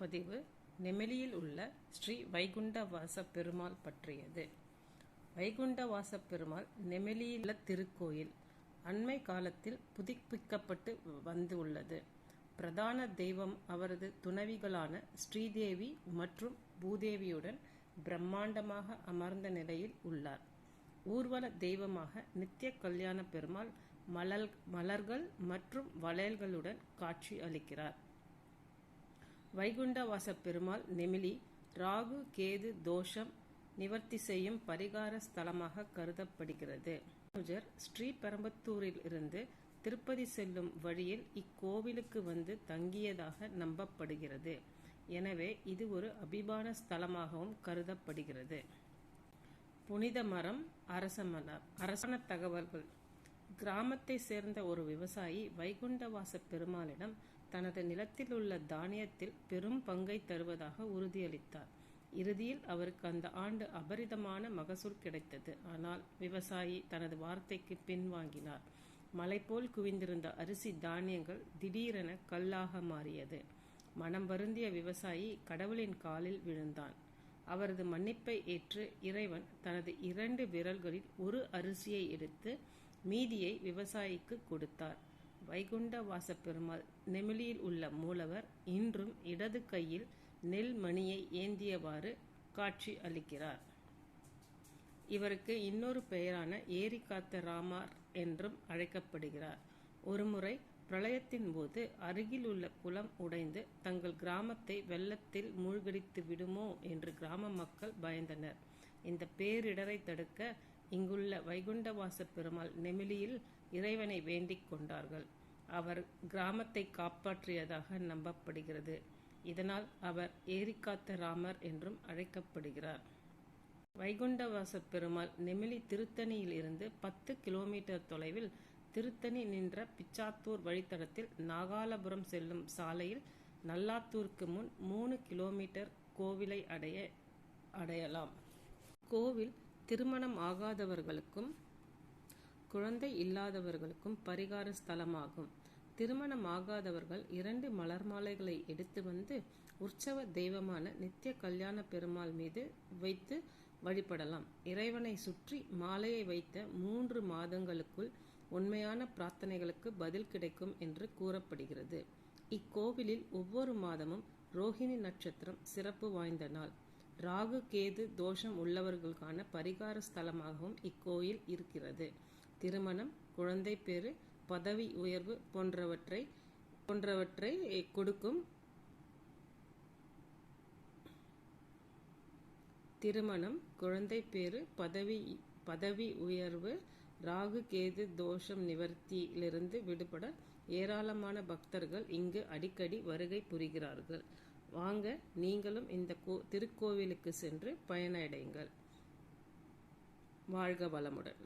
பதிவு நெமிலியில் உள்ள ஸ்ரீ வைகுண்டவாச பெருமாள் பற்றியது. வைகுண்டவாச பெருமாள் நெமிலியில் திருக்கோயில் அண்மை காலத்தில் புதுப்பிக்கப்பட்டு வந்துள்ளது. பிரதான தெய்வம் அவரது துணைவிகளான ஸ்ரீதேவி மற்றும் பூதேவியுடன் பிரம்மாண்டமாக அமர்ந்த நிலையில் உள்ளார். ஊர்வல தெய்வமாக நித்திய கல்யாண பெருமாள் மலர்கள் மற்றும் வளையல்களுடன் காட்சி அளிக்கிறார். வைகுண்டவாச பெருமாள் நெமிலி ராகு கேது தோஷம் நிவர்த்தி செய்யும் பரிகார ஸ்தலமாக கருதப்படுகிறது. ஸ்ரீபெரும்புத்தூரில் இருந்து திருப்பதி செல்லும் வழியில் இக்கோவிலுக்கு வந்து தங்கியதாக நம்பப்படுகிறது. எனவே இது ஒரு அபிமான ஸ்தலமாகவும் கருதப்படுகிறது. புனித மரம் அரசன தகவல்கள். கிராமத்தை சேர்ந்த ஒரு விவசாயி வைகுண்டவாச பெருமாளிடம் தனது நிலத்தில் உள்ள தானியத்தில் பெரும் பங்கை தருவதாக உறுதியளித்தார். இறுதியில் அவருக்கு அந்த ஆண்டு அபரிதமான மகசூல் கிடைத்தது. ஆனால் விவசாயி தனது வார்த்தைக்கு பின்வாங்கினார். மலை போல் குவிந்திருந்த அரிசி தானியங்கள் திடீரென கல்லாக மாறியது. மனம் வருந்திய விவசாயி கடவுளின் காலில் விழுந்தான். அவரது மன்னிப்பை ஏற்று இறைவன் தனது 2 விரல்களில் ஒரு அரிசியை எடுத்து மீதியை விவசாயிக்கு கொடுத்தார். வைகுண்டவாச பெருமாள் நெமிலியில் உள்ள மூலவர் இன்றும் இடது கையில் நெல் மணியை ஏந்தியவாறு காட்சி அளிக்கிறார். இவருக்கு இன்னொரு பெயரான ஏரி காத்த ராமர் என்றும் அழைக்கப்படுகிறார். ஒருமுறை பிரளயத்தின் போது அருகில் உள்ள குளம் உடைந்து தங்கள் கிராமத்தை வெள்ளத்தில் மூழ்கடித்து விடுமோ என்று கிராம மக்கள் பயந்தனர். இந்த பேரிடரை தடுக்க இங்குள்ள வைகுண்டவாச பெருமாள் நெமிலியில் இறைவனை வேண்டிக் கொண்டார்கள். அவர் கிராமத்தை காப்பாற்றியதாக நம்பப்படுகிறது. இதனால் அவர் ஏரிக்காத்த ராமர் என்றும் அழைக்கப்படுகிறார். வைகுண்டவாச பெருமாள் நெமிலி திருத்தணியில் இருந்து 10 கிலோமீட்டர் தொலைவில் திருத்தணி நின்ற பிச்சாத்தூர் வழித்தடத்தில் நாகாலபுரம் செல்லும் சாலையில் நல்லாத்தூருக்கு முன் 3 கிலோமீட்டர் கோவிலை அடையலாம். கோவில் திருமணம் ஆகாதவர்களுக்கும் குழந்தை இல்லாதவர்களுக்கும் பரிகார ஸ்தலமாகும். திருமணம் ஆகாதவர்கள் 2 மலர் மாலைகளை எடுத்து வந்து உற்சவ தெய்வமான நித்திய கல்யாண பெருமாள் மீது வைத்து வழிபடலாம். இறைவனை சுற்றி மாலையை வைத்த 3 மாதங்களுக்குள் உண்மையான பிரார்த்தனைகளுக்கு பதில் கிடைக்கும் என்று கூறப்படுகிறது. இக்கோவிலில் ஒவ்வொரு மாதமும் ரோஹிணி நட்சத்திரம் சிறப்பு வாய்ந்த நாள். ராகு கேது தோஷம் உள்ளவர்களுக்கான பரிகார ஸ்தலமாகவும் இக்கோயில் இருக்கிறது. திருமணம், குழந்தை பேறு, பதவி உயர்வு போன்றவற்றை கொடுக்கும். திருமணம், குழந்தை பேறு, பதவி உயர்வு, ராகு கேது தோஷம் நிவர்த்தியிலிருந்து விடுபட ஏராளமான பக்தர்கள் இங்கு அடிக்கடி வருகை புரிகிறார்கள். வாங்க, நீங்களும் இந்த திருக்கோவிலுக்கு சென்று பயனடையுங்கள். வாழ்க வளமுடன்.